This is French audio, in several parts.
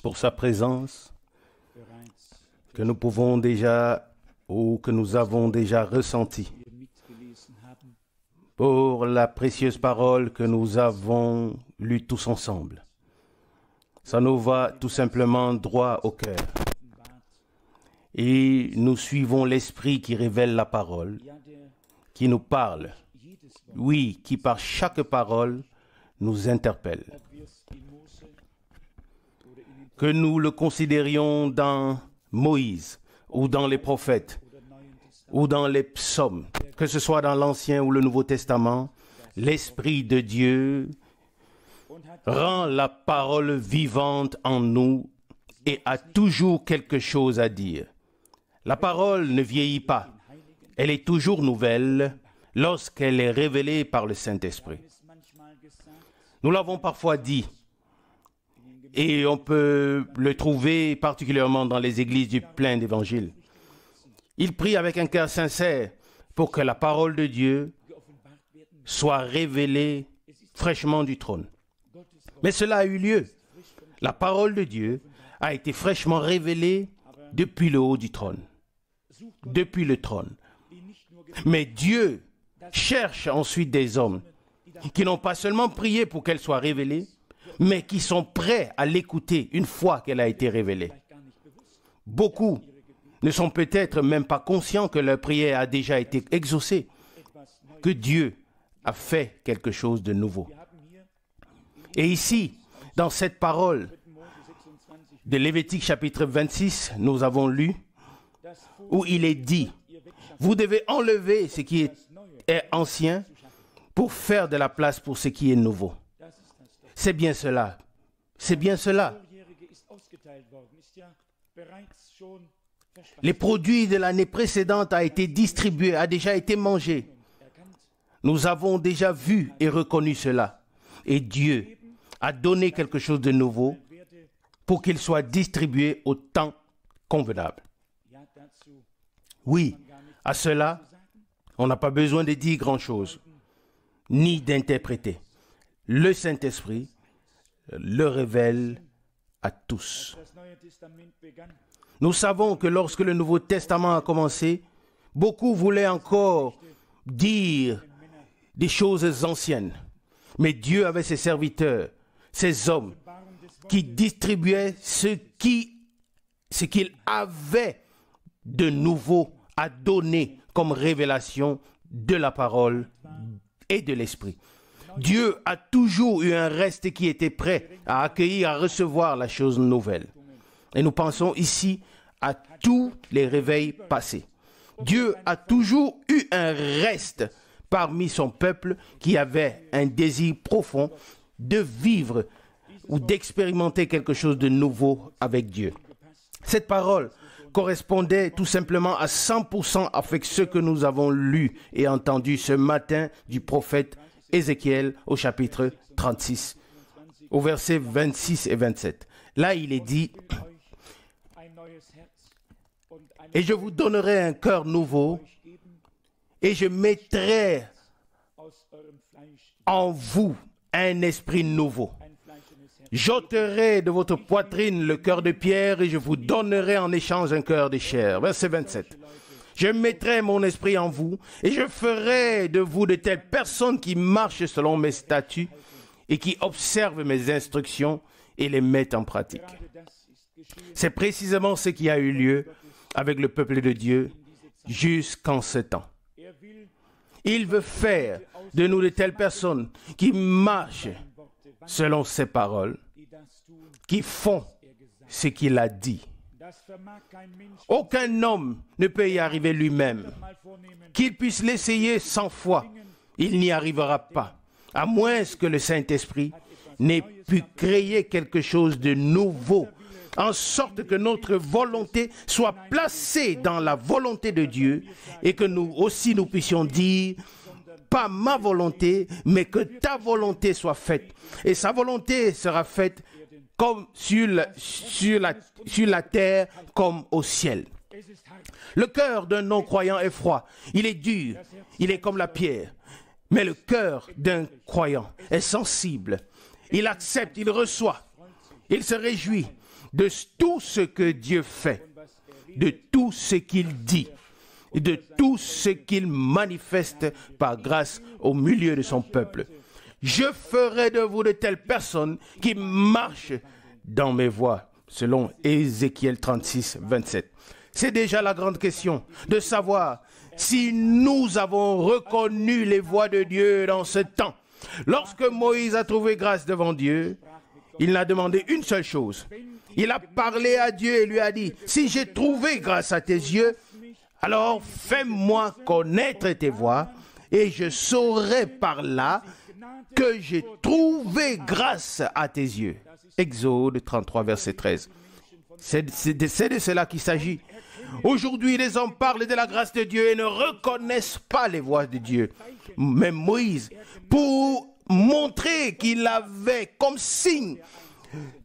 pour sa présence que nous pouvons déjà ou que nous avons déjà ressentie, pour la précieuse parole que nous avons lue tous ensemble. Ça nous va tout simplement droit au cœur. Et nous suivons l'Esprit qui révèle la parole, qui nous parle, oui, qui par chaque parole nous interpelle. Que nous le considérions dans Moïse, ou dans les prophètes, ou dans les psaumes, que ce soit dans l'Ancien ou le Nouveau Testament, l'Esprit de Dieu rend la parole vivante en nous et a toujours quelque chose à dire. La parole ne vieillit pas, elle est toujours nouvelle lorsqu'elle est révélée par le Saint-Esprit. Nous l'avons parfois dit, et on peut le trouver particulièrement dans les églises du plein d'évangiles. Il prie avec un cœur sincère pour que la parole de Dieu soit révélée fraîchement du trône. Mais cela a eu lieu. La parole de Dieu a été fraîchement révélée depuis le haut du trône, depuis le trône. Mais Dieu cherche ensuite des hommes qui n'ont pas seulement prié pour qu'elle soit révélée, mais qui sont prêts à l'écouter une fois qu'elle a été révélée. Beaucoup ne sont peut-être même pas conscients que leur prière a déjà été exaucée, que Dieu a fait quelque chose de nouveau. Et ici, dans cette parole de Lévitique chapitre 26, nous avons lu, où il est dit, « Vous devez enlever ce qui est ancien pour faire de la place pour ce qui est nouveau. » C'est bien cela. C'est bien cela. Les produits de l'année précédente a été distribué, a déjà été mangé. Nous avons déjà vu et reconnu cela. Et Dieu a donné quelque chose de nouveau pour qu'il soit distribué au temps convenable. Oui, à cela, on n'a pas besoin de dire grand-chose, ni d'interpréter. Le Saint-Esprit le révèle à tous. Nous savons que lorsque le Nouveau Testament a commencé, beaucoup voulaient encore dire des choses anciennes. Mais Dieu avait ses serviteurs, ses hommes, qui distribuaient ce qu'il avait de nouveau à donner comme révélation de la parole et de l'Esprit. Dieu a toujours eu un reste qui était prêt à accueillir, à recevoir la chose nouvelle. Et nous pensons ici à tous les réveils passés. Dieu a toujours eu un reste parmi son peuple qui avait un désir profond de vivre ou d'expérimenter quelque chose de nouveau avec Dieu. Cette parole correspondait tout simplement à 100% avec ce que nous avons lu et entendu ce matin du prophète Ézéchiel au chapitre 36, au verset 26 et 27. Là, il est dit « Et je vous donnerai un cœur nouveau, et je mettrai en vous un esprit nouveau. J'ôterai de votre poitrine le cœur de pierre, et je vous donnerai en échange un cœur de chair. » Verset 27. Je mettrai mon esprit en vous et je ferai de vous de telles personnes qui marchent selon mes statuts et qui observent mes instructions et les mettent en pratique. C'est précisément ce qui a eu lieu avec le peuple de Dieu jusqu'en ce temps. Il veut faire de nous de telles personnes qui marchent selon ses paroles, qui font ce qu'il a dit. Aucun homme ne peut y arriver lui-même. Qu'il puisse l'essayer 100 fois, il n'y arrivera pas, à moins que le Saint-Esprit n'ait pu créer quelque chose de nouveau, en sorte que notre volonté soit placée dans la volonté de Dieu et que nous aussi nous puissions dire, pas ma volonté, mais que ta volonté soit faite. Et sa volonté sera faite comme sur la terre comme au ciel. Le cœur d'un non-croyant est froid, il est dur, il est comme la pierre. Mais le cœur d'un croyant est sensible. Il accepte, il reçoit, il se réjouit de tout ce que Dieu fait, de tout ce qu'il dit, et de tout ce qu'il manifeste par grâce au milieu de son peuple. Je ferai de vous de telles personnes qui marchent dans mes voies, selon Ézéchiel 36, 27. C'est déjà la grande question de savoir si nous avons reconnu les voies de Dieu dans ce temps. Lorsque Moïse a trouvé grâce devant Dieu, il n'a demandé une seule chose. Il a parlé à Dieu et lui a dit, si j'ai trouvé grâce à tes yeux, alors fais-moi connaître tes voies et je saurai par là que j'ai trouvé grâce à tes yeux. Exode 33, verset 13. C'est de cela qu'il s'agit. Aujourd'hui, les hommes parlent de la grâce de Dieu et ne reconnaissent pas les voies de Dieu. Mais Moïse, pour montrer qu'il avait comme signe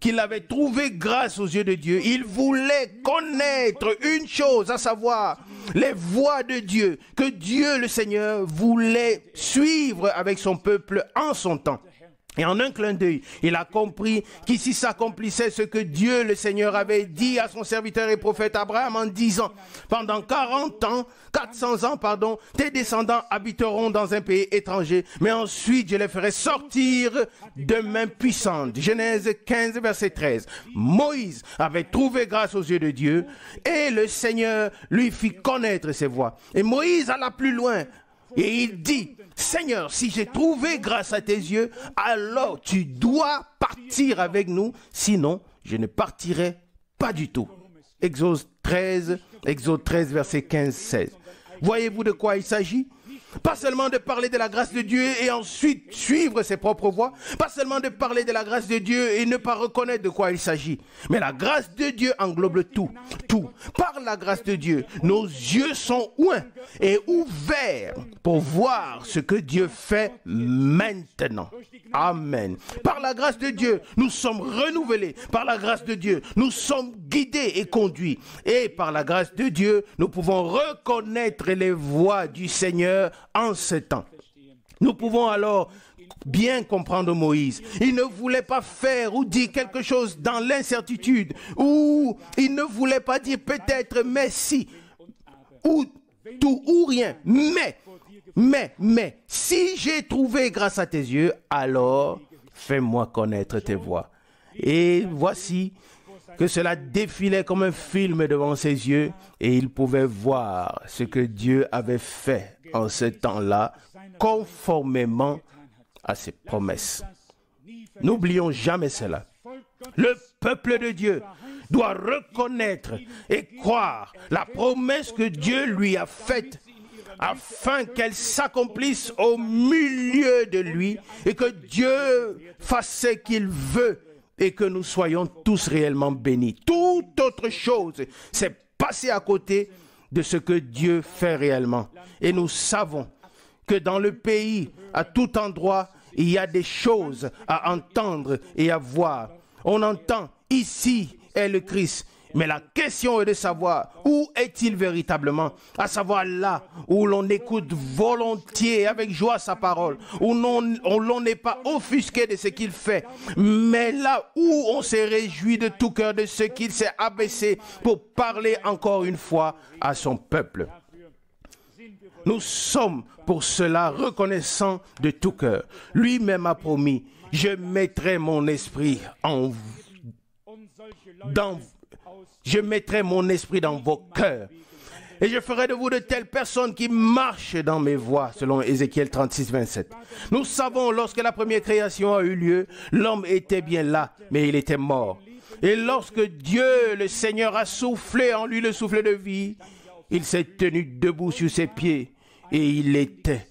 qu'il avait trouvé grâce aux yeux de Dieu, il voulait connaître une chose, à savoir les voies de Dieu, que Dieu le Seigneur voulait suivre avec son peuple en son temps. Et en un clin d'œil, il a compris qu'ici s'accomplissait ce que Dieu le Seigneur avait dit à son serviteur et prophète Abraham en disant, pendant 400 ans, tes descendants habiteront dans un pays étranger, mais ensuite je les ferai sortir de main puissante. Genèse 15, verset 13. Moïse avait trouvé grâce aux yeux de Dieu et le Seigneur lui fit connaître ses voies. Et Moïse alla plus loin. Et il dit, Seigneur, si j'ai trouvé grâce à tes yeux, alors tu dois partir avec nous, sinon je ne partirai pas du tout. Exode 13, verset 15-16. Voyez-vous de quoi il s'agit? Pas seulement de parler de la grâce de Dieu et ensuite suivre ses propres voies. Pas seulement de parler de la grâce de Dieu et ne pas reconnaître de quoi il s'agit. Mais la grâce de Dieu englobe tout. Tout. Par la grâce de Dieu, nos yeux sont ouverts et ouverts pour voir ce que Dieu fait maintenant. Amen. Par la grâce de Dieu, nous sommes renouvelés. Par la grâce de Dieu, nous sommes guidés et conduits. Et par la grâce de Dieu, nous pouvons reconnaître les voies du Seigneur en ce temps. Nous pouvons alors bien comprendre Moïse. Il ne voulait pas faire ou dire quelque chose dans l'incertitude, ou il ne voulait pas dire peut-être mais si, ou tout ou rien, mais, si j'ai trouvé grâce à tes yeux, alors fais-moi connaître tes voies. Et voici que cela défilait comme un film devant ses yeux et il pouvait voir ce que Dieu avait fait en ce temps-là, conformément à ses promesses. N'oublions jamais cela. Le peuple de Dieu doit reconnaître et croire la promesse que Dieu lui a faite afin qu'elle s'accomplisse au milieu de lui et que Dieu fasse ce qu'il veut et que nous soyons tous réellement bénis. Toute autre chose, c'est passer à côté de ce que Dieu fait réellement. Et nous savons que dans le pays, à tout endroit, il y a des choses à entendre et à voir. On entend, ici est le Christ. Mais la question est de savoir où est-il véritablement, à savoir là où l'on écoute volontiers avec joie sa parole, où l'on n'est pas offusqué de ce qu'il fait, mais là où on se réjouit de tout cœur de ce qu'il s'est abaissé pour parler encore une fois à son peuple. Nous sommes pour cela reconnaissants de tout cœur. Lui-même a promis, je mettrai mon esprit je mettrai mon esprit dans vos cœurs. Et je ferai de vous de telles personnes qui marchent dans mes voies, selon Ézéchiel 36, 27. Nous savons, lorsque la première création a eu lieu, l'homme était bien là, mais il était mort. Et lorsque Dieu, le Seigneur, a soufflé en lui le souffle de vie, il s'est tenu debout sur ses pieds et il était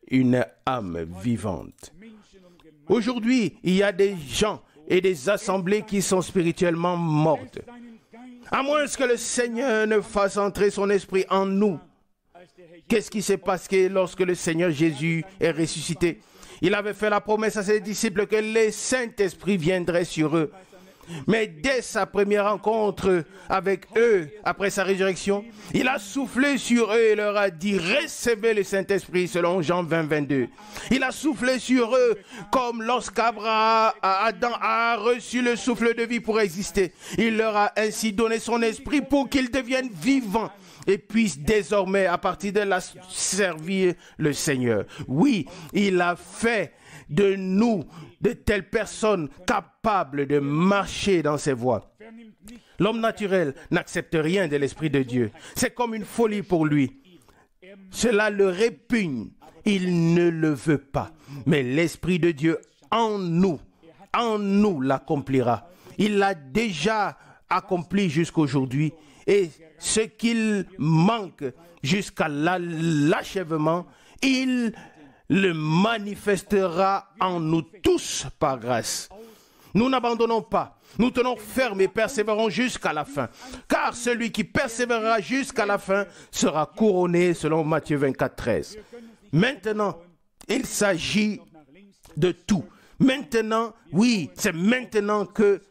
une âme vivante. Aujourd'hui, il y a des gens et des assemblées qui sont spirituellement mortes. À moins que le Seigneur ne fasse entrer son esprit en nous. Qu'est-ce qui s'est passé lorsque le Seigneur Jésus est ressuscité? Il avait fait la promesse à ses disciples que le Saint-Esprit viendrait sur eux. Mais dès sa première rencontre avec eux, après sa résurrection, il a soufflé sur eux et leur a dit « Recevez le Saint-Esprit » selon Jean 20, 22. Il a soufflé sur eux comme lorsqu'Adam a reçu le souffle de vie pour exister. Il leur a ainsi donné son esprit pour qu'ils deviennent vivants et puissent désormais, à partir de là, servir le Seigneur. Oui, il a fait de nous de telles personnes capables de marcher dans ses voies. L'homme naturel n'accepte rien de l'Esprit de Dieu. C'est comme une folie pour lui. Cela le répugne. Il ne le veut pas. Mais l'Esprit de Dieu en nous l'accomplira. Il l'a déjà accompli jusqu'aujourd'hui. Et ce qu'il manque jusqu'à l'achèvement, il le manifestera en nous tous par grâce. Nous n'abandonnons pas. Nous tenons ferme et persévérons jusqu'à la fin. Car celui qui persévérera jusqu'à la fin sera couronné selon Matthieu 24, 13. Maintenant, il s'agit de tout. Maintenant, oui, c'est maintenant que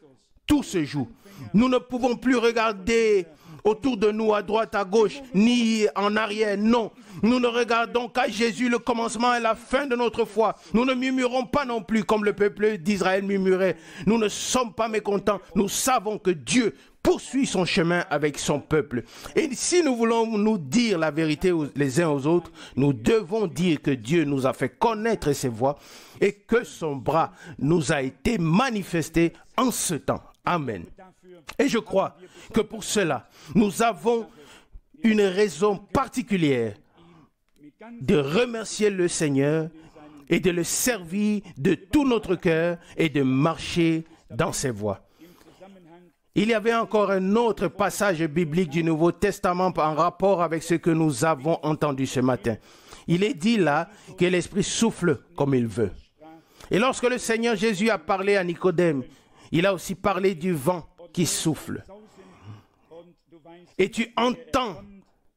tout se joue. Nous ne pouvons plus regarder autour de nous, à droite, à gauche, ni en arrière, non. Nous ne regardons qu'à Jésus, le commencement et la fin de notre foi. Nous ne murmurons pas non plus comme le peuple d'Israël murmurait. Nous ne sommes pas mécontents. Nous savons que Dieu poursuit son chemin avec son peuple. Et si nous voulons nous dire la vérité les uns aux autres, nous devons dire que Dieu nous a fait connaître ses voies et que son bras nous a été manifesté en ce temps. Amen. Et je crois que pour cela, nous avons une raison particulière de remercier le Seigneur et de le servir de tout notre cœur et de marcher dans ses voies. Il y avait encore un autre passage biblique du Nouveau Testament en rapport avec ce que nous avons entendu ce matin. Il est dit là que l'Esprit souffle comme il veut. Et lorsque le Seigneur Jésus a parlé à Nicodème, il a aussi parlé du vent qui souffle. Et tu entends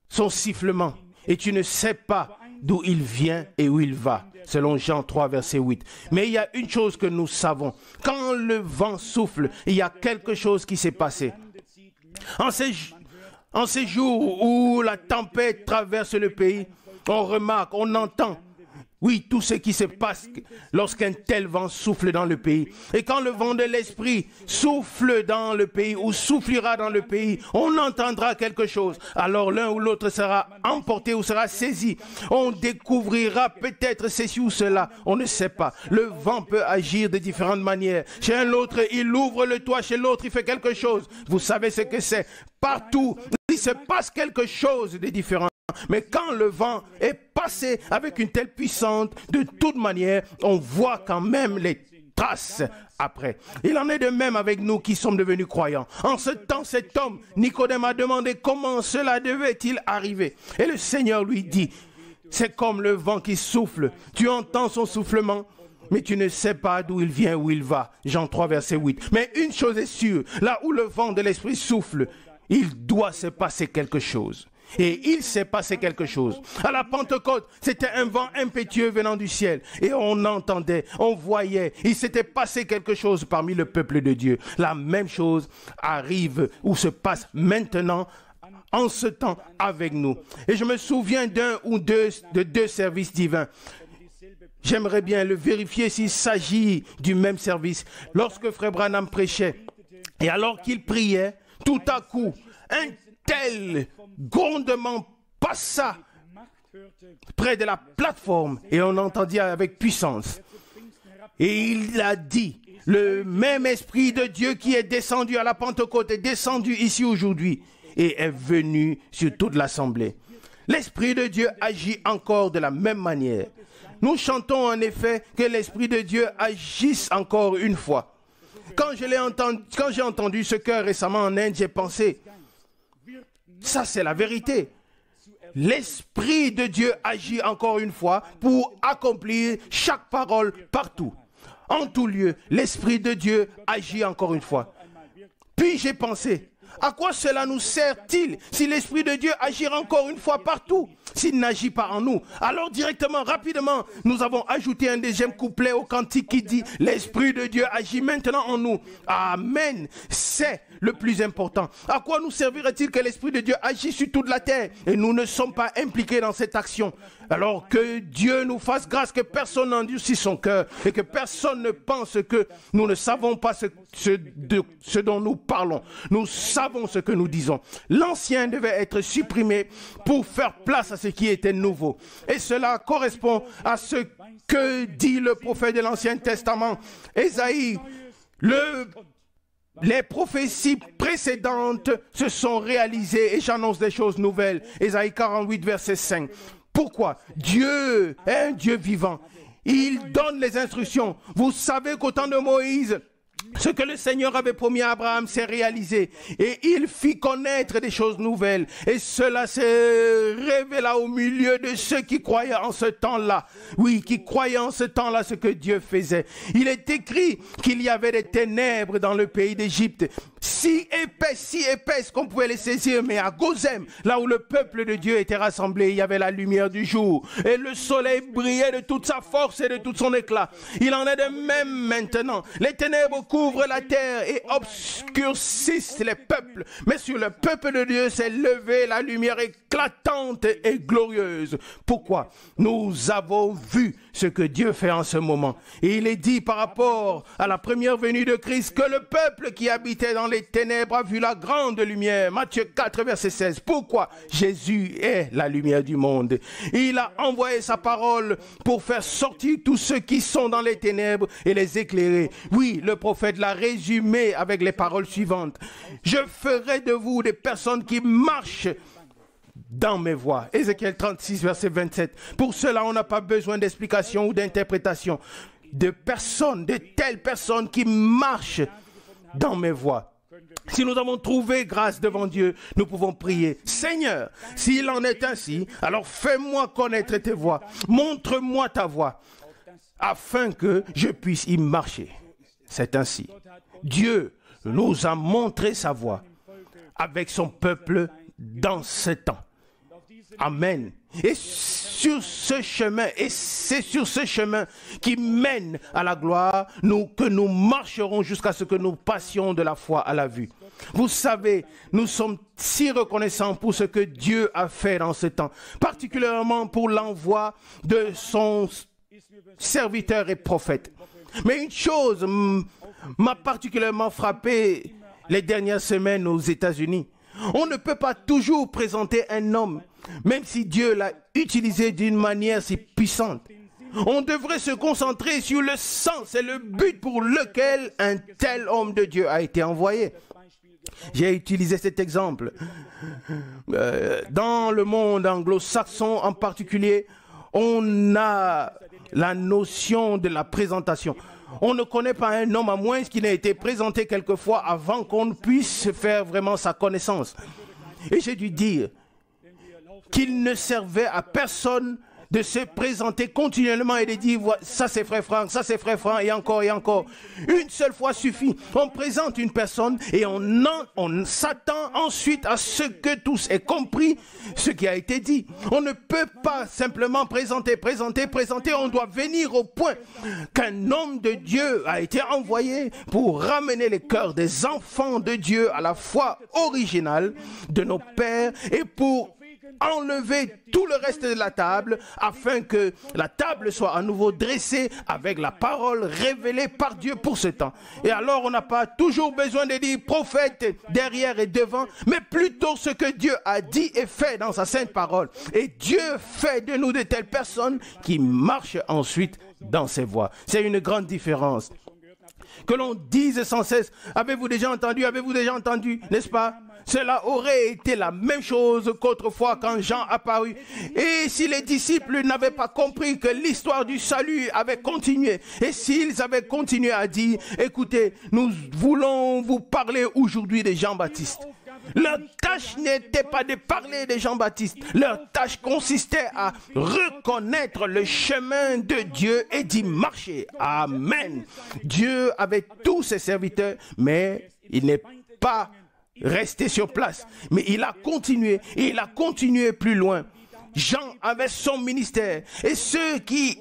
son sifflement et tu ne sais pas d'où il vient et où il va, selon Jean 3, verset 8. Mais il y a une chose que nous savons. Quand le vent souffle, il y a quelque chose qui s'est passé. En ces jours où la tempête traverse le pays, on remarque, on entend, oui, tout ce qui se passe lorsqu'un tel vent souffle dans le pays. Et quand le vent de l'Esprit souffle dans le pays ou soufflera dans le pays, on entendra quelque chose. Alors l'un ou l'autre sera emporté ou sera saisi. On découvrira peut-être ceci ou cela. On ne sait pas. Le vent peut agir de différentes manières. Chez un autre, il ouvre le toit. Chez l'autre, il fait quelque chose. Vous savez ce que c'est. Partout, il se passe quelque chose de différent. Mais quand le vent est passé avec une telle puissance, de toute manière, on voit quand même les traces après. Il en est de même avec nous qui sommes devenus croyants. En ce temps, cet homme, Nicodème, a demandé comment cela devait-il arriver. Et le Seigneur lui dit, c'est comme le vent qui souffle. Tu entends son soufflement, mais tu ne sais pas d'où il vient, où il va. Jean 3, verset 8. Mais une chose est sûre, là où le vent de l'Esprit souffle, il doit se passer quelque chose. Et il s'est passé quelque chose. À la Pentecôte, c'était un vent impétueux venant du ciel. Et on entendait, on voyait. Il s'était passé quelque chose parmi le peuple de Dieu. La même chose arrive ou se passe maintenant, en ce temps, avec nous. Et je me souviens d'un ou deux services divins. J'aimerais bien le vérifier s'il s'agit du même service. Lorsque Frère Branham prêchait, et alors qu'il priait, tout à coup, un tel grondement passa près de la plateforme et on entendit avec puissance. Et il a dit, le même Esprit de Dieu qui est descendu à la Pentecôte est descendu ici aujourd'hui et est venu sur toute l'assemblée. L'Esprit de Dieu agit encore de la même manière. Nous chantons en effet que l'Esprit de Dieu agisse encore une fois. Quand j'ai entendu ce chœur récemment en Inde, j'ai pensé, ça c'est la vérité. L'Esprit de Dieu agit encore une fois pour accomplir chaque parole partout. En tout lieu, l'Esprit de Dieu agit encore une fois. Puis j'ai pensé, à quoi cela nous sert-il si l'Esprit de Dieu agit encore une fois partout, s'il n'agit pas en nous? Alors directement, rapidement, nous avons ajouté un deuxième couplet au cantique qui dit « L'Esprit de Dieu agit maintenant en nous ». Amen. C'est le plus important. À quoi nous servirait-il que l'Esprit de Dieu agisse sur toute la terre et nous ne sommes pas impliqués dans cette action? Alors que Dieu nous fasse grâce, que personne n'endurcisse son cœur et que personne ne pense que nous ne savons pas ce dont nous parlons. Nous savons ce que nous disons. L'ancien devait être supprimé pour faire place à ce qui était nouveau. Et cela correspond à ce que dit le prophète de l'Ancien Testament, Ésaïe. Les prophéties précédentes se sont réalisées et j'annonce des choses nouvelles. Ésaïe 48, verset 5. Pourquoi? Dieu est un Dieu vivant. Il donne les instructions. Vous savez qu'au temps de Moïse, ce que le Seigneur avait promis à Abraham s'est réalisé et il fit connaître des choses nouvelles et cela se révéla au milieu de ceux qui croyaient en ce temps-là. Oui, qui croyaient en ce temps-là ce que Dieu faisait. Il est écrit qu'il y avait des ténèbres dans le pays d'Égypte, si épaisses qu'on pouvait les saisir, mais à Gozem, là où le peuple de Dieu était rassemblé, il y avait la lumière du jour et le soleil brillait de toute sa force et de tout son éclat. Il en est de même maintenant. Les ténèbres couvrent la terre et obscurcissent les peuples, mais sur le peuple de Dieu s'est levée la lumière éclatante et glorieuse. Pourquoi? Nous avons vu ce que Dieu fait en ce moment. Et il est dit par rapport à la première venue de Christ que le peuple qui habitait dans les ténèbres a vu la grande lumière. Matthieu 4, verset 16. Pourquoi? Jésus est la lumière du monde. Il a envoyé sa parole pour faire sortir tous ceux qui sont dans les ténèbres et les éclairer. Oui, le prophète l'a résumé avec les paroles suivantes. Je ferai de vous des personnes qui marchent dans mes voies. Ézéchiel 36, verset 27. Pour cela, on n'a pas besoin d'explication ou d'interprétation. De personnes, de telles personnes qui marchent dans mes voies. Si nous avons trouvé grâce devant Dieu, nous pouvons prier. Seigneur, s'il en est ainsi, alors fais-moi connaître tes voies. Montre-moi ta voie, afin que je puisse y marcher. C'est ainsi. Dieu nous a montré sa voie avec son peuple dans ce temps. Amen. Et sur ce chemin, et c'est sur ce chemin qui mène à la gloire, que nous marcherons jusqu'à ce que nous passions de la foi à la vue. Vous savez, nous sommes si reconnaissants pour ce que Dieu a fait dans ce temps, particulièrement pour l'envoi de son serviteur et prophète. Mais une chose m'a particulièrement frappé les dernières semaines aux États-Unis. On ne peut pas toujours présenter un homme, même si Dieu l'a utilisé d'une manière si puissante. On devrait se concentrer sur le sens et le but pour lequel un tel homme de Dieu a été envoyé. J'ai utilisé cet exemple. Dans le monde anglo-saxon en particulier, on a la notion de la présentation. On ne connaît pas un homme à moins qu'il n'ait été présenté quelquefois avant qu'on puisse faire vraiment sa connaissance. Et j'ai dû dire qu'il ne servait à personne de se présenter continuellement et de dire ça c'est frère Franck, ça c'est frère Franck et encore et encore. Une seule fois suffit. On présente une personne et on s'attend ensuite à ce que tous aient compris ce qui a été dit. On ne peut pas simplement présenter. On doit venir au point qu'un homme de Dieu a été envoyé pour ramener les cœurs des enfants de Dieu à la foi originale de nos pères et pour enlever tout le reste de la table afin que la table soit à nouveau dressée avec la parole révélée par Dieu pour ce temps. Et alors on n'a pas toujours besoin de dire prophète derrière et devant, mais plutôt ce que Dieu a dit et fait dans sa sainte parole. Et Dieu fait de nous de telles personnes qui marchent ensuite dans ses voies. C'est une grande différence. Que l'on dise sans cesse, avez-vous déjà entendu, n'est-ce pas? Cela aurait été la même chose qu'autrefois quand Jean apparut. Et si les disciples n'avaient pas compris que l'histoire du salut avait continué, et s'ils avaient continué à dire, écoutez, nous voulons vous parler aujourd'hui de Jean-Baptiste. Leur tâche n'était pas de parler de Jean-Baptiste. Leur tâche consistait à reconnaître le chemin de Dieu et d'y marcher. Amen. Dieu avait tous ses serviteurs, mais il n'est pas resté sur place. Mais il a continué plus loin. Jean avait son ministère et ceux qui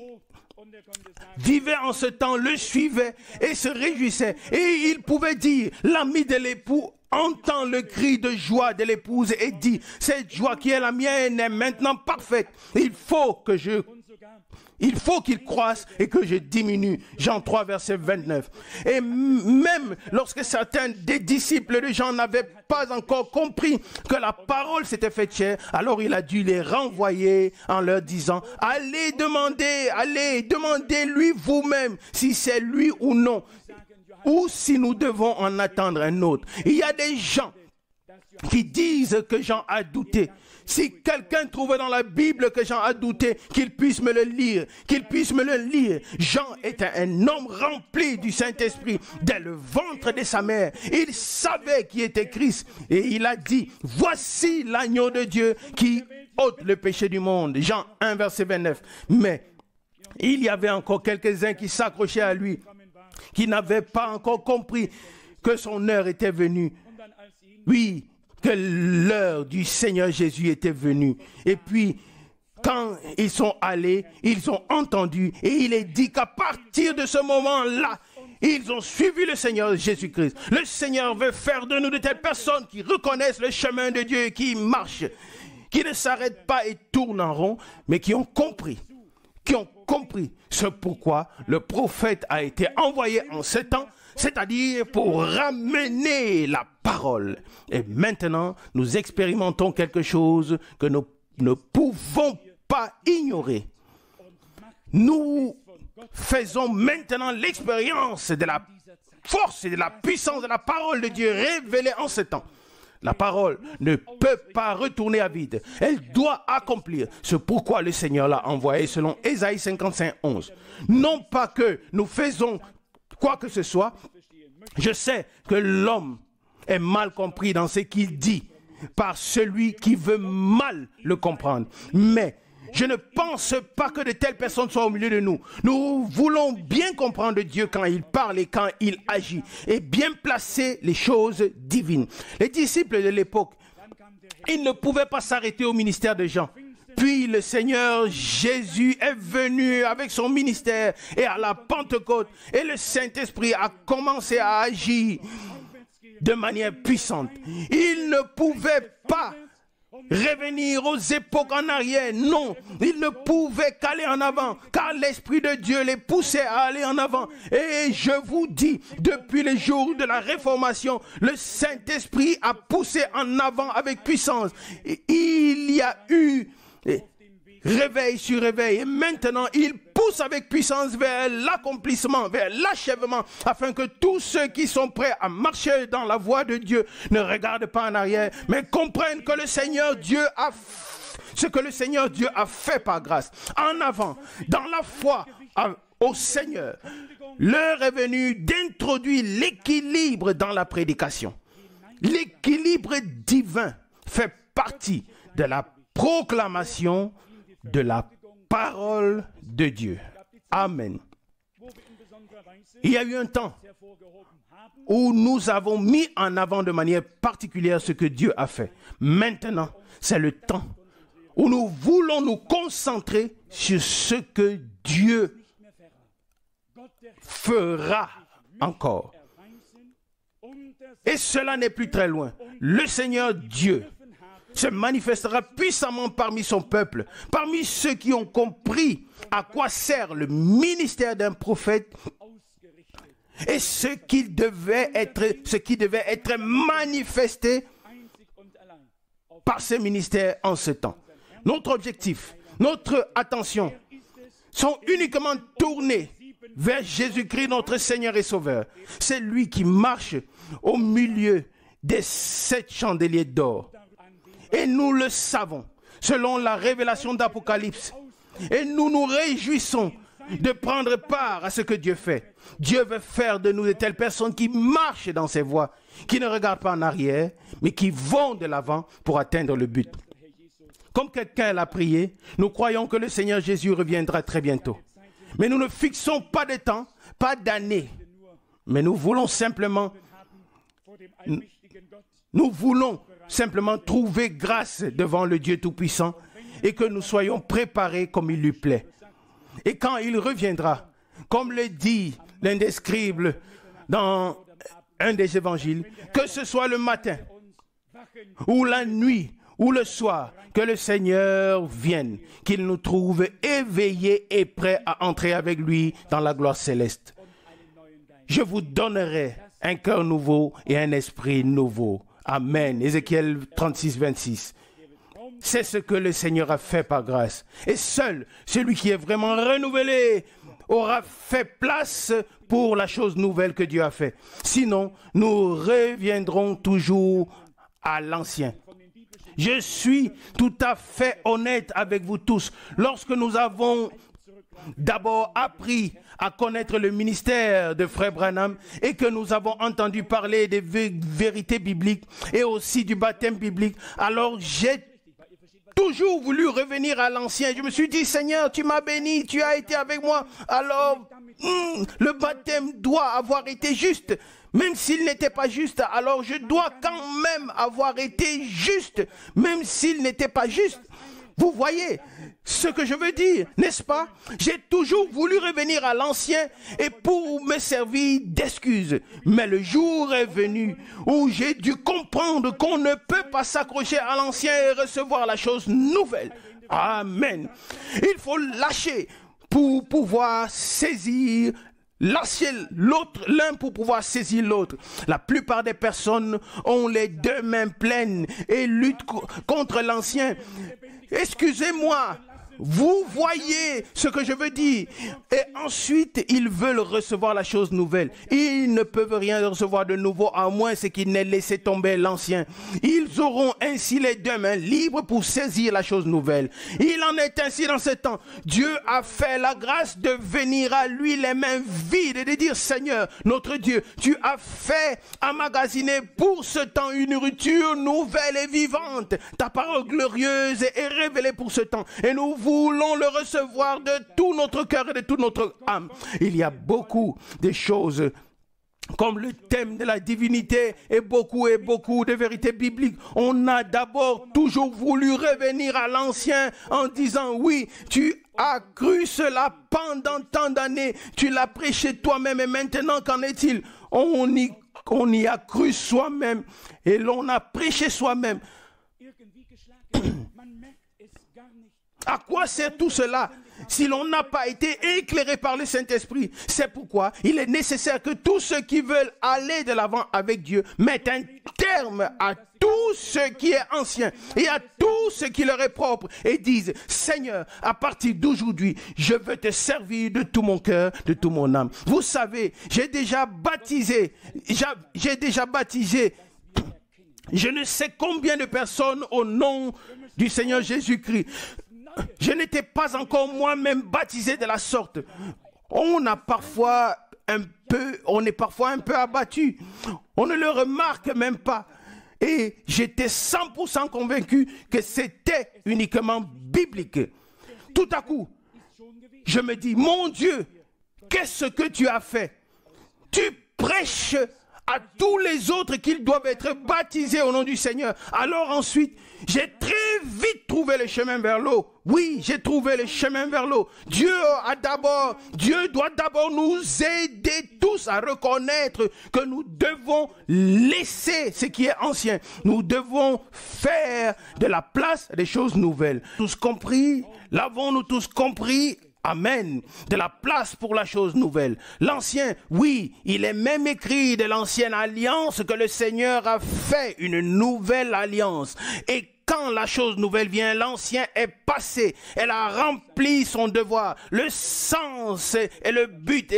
vivaient en ce temps le suivaient et se réjouissaient. Et il pouvait dire, l'ami de l'époux entend le cri de joie de l'épouse et dit, cette joie qui est la mienne est maintenant parfaite. Il faut qu'il croisse et que je diminue. Jean 3, verset 29. Et même lorsque certains des disciples de Jean n'avaient pas encore compris que la parole s'était faite chair, alors il a dû les renvoyer en leur disant, allez demandez-lui vous-même si c'est lui ou non, ou si nous devons en attendre un autre. Il y a des gens qui disent que Jean a douté. Si quelqu'un trouve dans la Bible que Jean a douté, qu'il puisse me le lire, Jean était un homme rempli du Saint-Esprit dès le ventre de sa mère. Il savait qui était Christ et il a dit, voici l'agneau de Dieu qui ôte le péché du monde. Jean 1, verset 29. Mais il y avait encore quelques-uns qui s'accrochaient à lui, qui n'avaient pas encore compris que son heure était venue. Oui, que l'heure du Seigneur Jésus était venue. Et puis, quand ils sont allés, ils ont entendu et il est dit qu'à partir de ce moment-là, ils ont suivi le Seigneur Jésus-Christ. Le Seigneur veut faire de nous de telles personnes qui reconnaissent le chemin de Dieu et qui marchent, qui ne s'arrêtent pas et tournent en rond, mais qui ont compris ce pourquoi le prophète a été envoyé en ce temps, c'est-à-dire pour ramener la parole. Et maintenant, nous expérimentons quelque chose que nous ne pouvons pas ignorer. Nous faisons maintenant l'expérience de la force et de la puissance de la parole de Dieu révélée en ce temps. La parole ne peut pas retourner à vide. Elle doit accomplir ce pourquoi le Seigneur l'a envoyé selon Ésaïe 55, 11. Non pas que nous faisons quoi que ce soit. Je sais que l'homme est mal compris dans ce qu'il dit par celui qui veut mal le comprendre. Mais je ne pense pas que de telles personnes soient au milieu de nous. Nous voulons bien comprendre Dieu quand il parle et quand il agit et bien placer les choses divines. Les disciples de l'époque, ils ne pouvaient pas s'arrêter au ministère de Jean. Puis le Seigneur Jésus est venu avec son ministère et à la Pentecôte et le Saint-Esprit a commencé à agir de manière puissante. Il ne pouvait pas revenir aux époques en arrière. Non, il ne pouvait qu'aller en avant, car l'Esprit de Dieu les poussait à aller en avant. Et je vous dis, depuis le jour de la Réformation, le Saint-Esprit a poussé en avant avec puissance. Et il y a eu réveil sur réveil, et maintenant il pousse avec puissance vers l'accomplissement, vers l'achèvement, afin que tous ceux qui sont prêts à marcher dans la voie de Dieu ne regardent pas en arrière, mais comprennent que le Seigneur Dieu a ce que le Seigneur Dieu a fait par grâce. En avant, dans la foi au Seigneur, l'heure est venue d'introduire l'équilibre dans la prédication. L'équilibre divin fait partie de la proclamation de la parole de Dieu. Amen. Il y a eu un temps où nous avons mis en avant de manière particulière ce que Dieu a fait. Maintenant, c'est le temps où nous voulons nous concentrer sur ce que Dieu fera encore. Et cela n'est plus très loin. Le Seigneur Dieu se manifestera puissamment parmi son peuple, parmi ceux qui ont compris à quoi sert le ministère d'un prophète et ce qui devait être manifesté par ce ministère en ce temps. Notre objectif, notre attention sont uniquement tournés vers Jésus-Christ, notre Seigneur et Sauveur. C'est lui qui marche au milieu des 7 chandeliers d'or. Et nous le savons, selon la révélation d'Apocalypse. Et nous nous réjouissons de prendre part à ce que Dieu fait. Dieu veut faire de nous de telles personnes qui marchent dans ses voies, qui ne regardent pas en arrière, mais qui vont de l'avant pour atteindre le but. Comme quelqu'un l'a prié, nous croyons que le Seigneur Jésus reviendra très bientôt. Mais nous ne fixons pas de temps, pas d'année. Mais nous voulons simplement trouver grâce devant le Dieu Tout-Puissant et que nous soyons préparés comme il lui plaît. Et quand il reviendra, comme le dit l'un des scribes dans un des évangiles, que ce soit le matin ou la nuit ou le soir, que le Seigneur vienne, qu'il nous trouve éveillés et prêts à entrer avec lui dans la gloire céleste. Je vous donnerai un cœur nouveau et un esprit nouveau. Amen. Ézéchiel 36, 26. C'est ce que le Seigneur a fait par grâce. Et seul celui qui est vraiment renouvelé aura fait place pour la chose nouvelle que Dieu a fait. Sinon, nous reviendrons toujours à l'ancien. Je suis tout à fait honnête avec vous tous. Lorsque nous avons d'abord appris à connaître le ministère de Frère Branham et que nous avons entendu parler des vérités bibliques et aussi du baptême biblique, alors j'ai toujours voulu revenir à l'ancien. Je me suis dit, Seigneur, tu m'as béni, tu as été avec moi, alors le baptême doit avoir été juste. Même s'il n'était pas juste, alors je dois quand même avoir été juste, même s'il n'était pas juste. Vous voyez ce que je veux dire, n'est-ce pas? J'ai toujours voulu revenir à l'ancien et pour me servir d'excuse. Mais le jour est venu où j'ai dû comprendre qu'on ne peut pas s'accrocher à l'ancien et recevoir la chose nouvelle. Amen. Il faut lâcher pour pouvoir saisir l'un pour pouvoir saisir l'autre. La plupart des personnes ont les deux mains pleines et luttent contre l'ancien. Excusez-moi, Vous voyez ce que je veux dire. Et ensuite, ils veulent recevoir la chose nouvelle. Ils ne peuvent rien recevoir de nouveau à moins qu'ils n'aient laissé tomber l'ancien. Ils auront ainsi les deux mains libres pour saisir la chose nouvelle. Il en est ainsi dans ce temps. Dieu a fait la grâce de venir à lui les mains vides et de dire, Seigneur, notre Dieu, tu as fait emmagasiner pour ce temps une nourriture nouvelle et vivante. Ta parole glorieuse est révélée pour ce temps. Et nous voulons le recevoir de tout notre cœur et de toute notre âme. Il y a beaucoup de choses comme le thème de la divinité et beaucoup de vérités bibliques. On a d'abord toujours voulu revenir à l'ancien en disant, oui, tu as cru cela pendant tant d'années, tu l'as prêché toi-même et maintenant qu'en est-il? On y a cru soi-même et l'on a prêché soi-même. À quoi sert tout cela si l'on n'a pas été éclairé par le Saint-Esprit? C'est pourquoi il est nécessaire que tous ceux qui veulent aller de l'avant avec Dieu mettent un terme à tout ce qui est ancien et à tout ce qui leur est propre et disent, Seigneur, à partir d'aujourd'hui, je veux te servir de tout mon cœur, de toute mon âme. Vous savez, j'ai déjà baptisé je ne sais combien de personnes au nom du Seigneur Jésus-Christ. Je n'étais pas encore moi-même baptisé de la sorte. On est parfois un peu abattu. On ne le remarque même pas. Et j'étais 100% convaincu que c'était uniquement biblique. Tout à coup, je me dis, mon Dieu, qu'est-ce que tu as fait? Tu prêches à tous les autres qu'ils doivent être baptisés au nom du Seigneur. Alors ensuite, j'ai très vite trouvé le chemin vers l'eau. Oui, j'ai trouvé le chemin vers l'eau. Dieu doit d'abord nous aider tous à reconnaître que nous devons laisser ce qui est ancien. Nous devons faire de la place des choses nouvelles. Tous compris? L'avons-nous tous compris? Amen. De la place pour la chose nouvelle. L'ancien, oui, il est même écrit de l'ancienne alliance que le Seigneur a fait une nouvelle alliance. Et quand la chose nouvelle vient, l'ancien est passé. Elle a rempli son devoir. Le sens et le but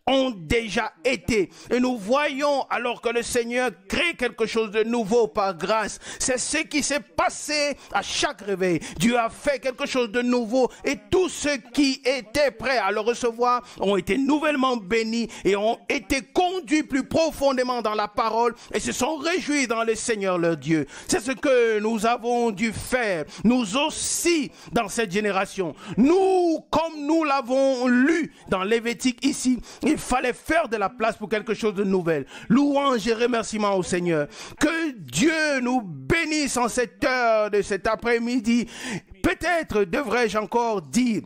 ont déjà été. Et nous voyons alors que le Seigneur crée quelque chose de nouveau par grâce. C'est ce qui s'est passé à chaque réveil. Dieu a fait quelque chose de nouveau et tous ceux qui étaient prêts à le recevoir ont été nouvellement bénis et ont été conduits plus profondément dans la parole et se sont réjouis dans le Seigneur leur Dieu. C'est ce que nous avons dû faire, nous aussi, dans cette génération. Nous, comme nous l'avons lu dans Lévitique ici, il fallait faire de la place pour quelque chose de nouvel. Louange et remerciement au Seigneur. Que Dieu nous bénisse en cette heure de cet après-midi. Peut-être devrais-je encore dire,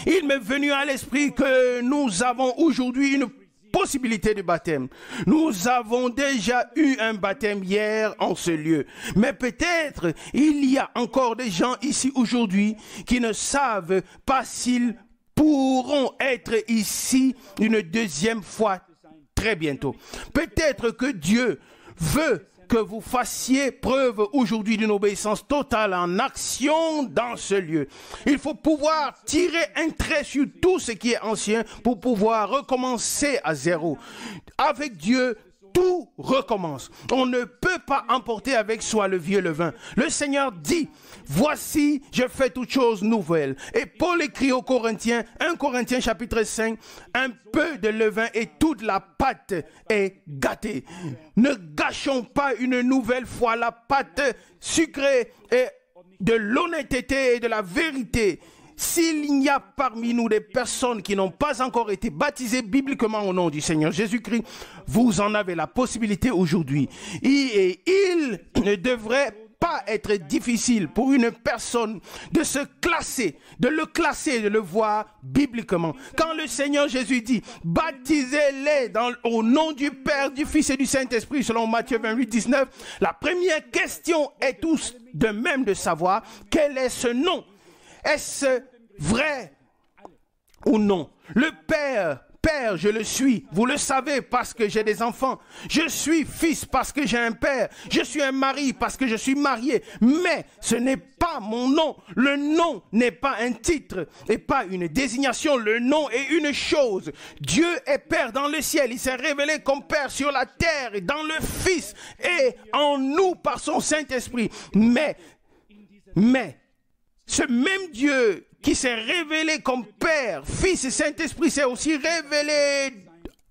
il m'est venu à l'esprit que nous avons aujourd'hui une possibilité de baptême. Nous avons déjà eu un baptême hier en ce lieu. Mais peut-être il y a encore des gens ici aujourd'hui qui ne savent pas s'ils pourront être ici une deuxième fois très bientôt. Peut-être que Dieu veut que vous fassiez preuve aujourd'hui d'une obéissance totale en action dans ce lieu. Il faut pouvoir tirer un trait sur tout ce qui est ancien pour pouvoir recommencer à zéro. Avec Dieu, tout recommence. On ne peut pas emporter avec soi le vieux levain. Le Seigneur dit, voici, je fais toutes choses nouvelles. Et Paul écrit aux Corinthiens, 1 Corinthiens chapitre 5, un peu de levain et toute la pâte est gâtée. Ne gâchons pas une nouvelle fois la pâte sucrée et de l'honnêteté et de la vérité. S'il y a parmi nous des personnes qui n'ont pas encore été baptisées bibliquement au nom du Seigneur Jésus-Christ, vous en avez la possibilité aujourd'hui. Et il ne devrait pas être difficile pour une personne de se classer, de le voir bibliquement. Quand le Seigneur Jésus dit, baptisez-les au nom du Père, du Fils et du Saint-Esprit, selon Matthieu 28, 19, la première question est tous de même de savoir quel est ce nom. Est-ce vrai ou non? Le Père père, je le suis. Vous le savez parce que j'ai des enfants. Je suis fils parce que j'ai un père. Je suis un mari parce que je suis marié. Mais ce n'est pas mon nom. Le nom n'est pas un titre et pas une désignation. Le nom est une chose. Dieu est Père dans le ciel. Il s'est révélé comme Père sur la terre et dans le Fils et en nous par son Saint-Esprit. Mais, ce même Dieu qui s'est révélé comme Père, Fils et Saint-Esprit s'est aussi révélé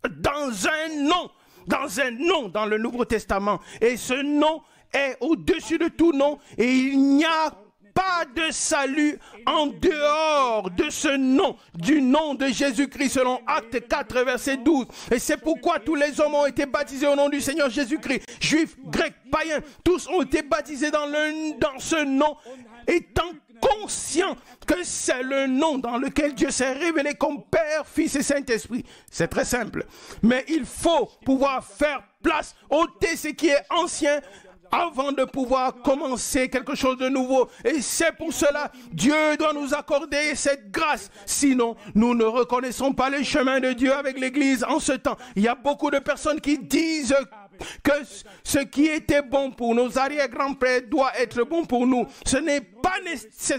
dans un nom dans le Nouveau Testament. Et ce nom est au-dessus de tout nom et il n'y a pas de salut en dehors de ce nom, du nom de Jésus-Christ selon Actes 4, verset 12. Et c'est pourquoi tous les hommes ont été baptisés au nom du Seigneur Jésus-Christ. Juifs, grecs, païens, tous ont été baptisés dans ce nom, étant conscients que c'est le nom dans lequel Dieu s'est révélé comme Père, Fils et Saint-Esprit. C'est très simple. Mais il faut pouvoir faire place, ôter ce qui est ancien, avant de pouvoir commencer quelque chose de nouveau. Et c'est pour cela, Dieu doit nous accorder cette grâce. Sinon, nous ne reconnaissons pas le chemin de Dieu avec l'Église en ce temps. Il y a beaucoup de personnes qui disent que ce qui était bon pour nos arrière-grands-pères doit être bon pour nous. Ce n'est pas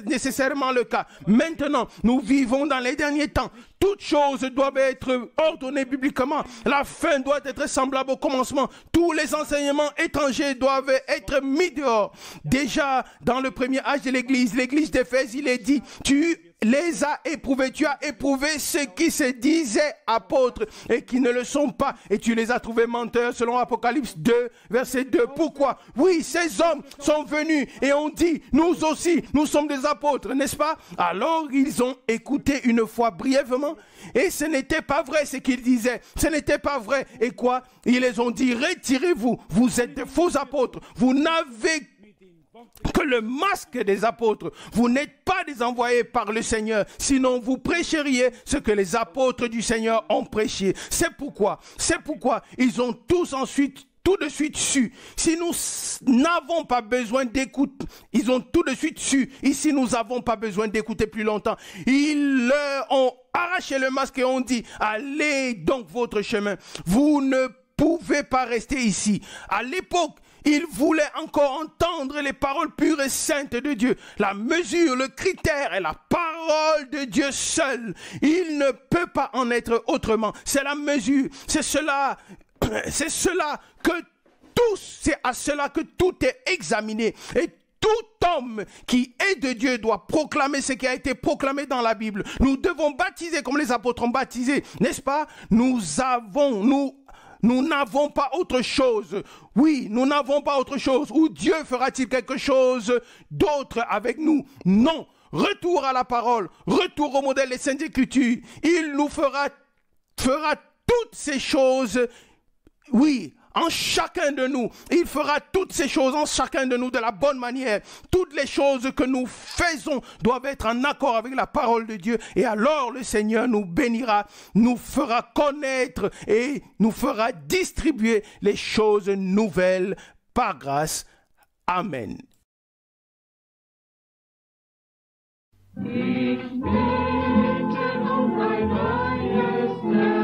nécessairement le cas. Maintenant, nous vivons dans les derniers temps. Toutes choses doivent être ordonnées bibliquement. La fin doit être semblable au commencement. Tous les enseignements étrangers doivent être mis dehors. Déjà, dans le premier âge de l'Église d'Éphèse, il est dit, tu les as éprouvés, tu as éprouvé ceux qui se disaient apôtres et qui ne le sont pas, et tu les as trouvés menteurs selon Apocalypse 2, verset 2. Pourquoi? Oui, ces hommes sont venus et ont dit, nous aussi, nous sommes des apôtres, n'est-ce pas? Alors ils ont écouté une fois brièvement, et ce n'était pas vrai ce qu'ils disaient, ce n'était pas vrai. Et quoi? Ils les ont dit, retirez-vous, vous êtes de faux apôtres, vous n'avez que le masque des apôtres. Vous n'êtes pas des envoyés par le Seigneur, sinon vous prêcheriez ce que les apôtres du Seigneur ont prêché. C'est pourquoi ils ont tous tout de suite su. Si nous n'avons pas besoin d'écoute, ils ont tout de suite su. Ici, nous n'avons pas besoin d'écouter plus longtemps. Ils leur ont arraché le masque et ont dit, allez donc votre chemin. Vous ne pouvez pas rester ici. À l'époque, ils voulaient encore entendre les paroles pures et saintes de Dieu. La mesure, le critère est la parole de Dieu seul. Il ne peut pas en être autrement. C'est la mesure. C'est cela que c'est à cela que tout est examiné. Et tout homme qui est de Dieu doit proclamer ce qui a été proclamé dans la Bible. Nous devons baptiser comme les apôtres ont baptisé, n'est-ce pas? Nous n'avons pas autre chose. Oui, nous n'avons pas autre chose. Ou Dieu fera-t-il quelque chose d'autre avec nous? Non. Retour à la parole, retour au modèle des Saintes Écritures. Il nous fera toutes ces choses, oui, en chacun de nous. Il fera toutes ces choses en chacun de nous de la bonne manière. Toutes les choses que nous faisons doivent être en accord avec la parole de Dieu. Et alors le Seigneur nous bénira, nous fera connaître et nous fera distribuer les choses nouvelles par grâce. Amen. Ich bete um ein neues Leben.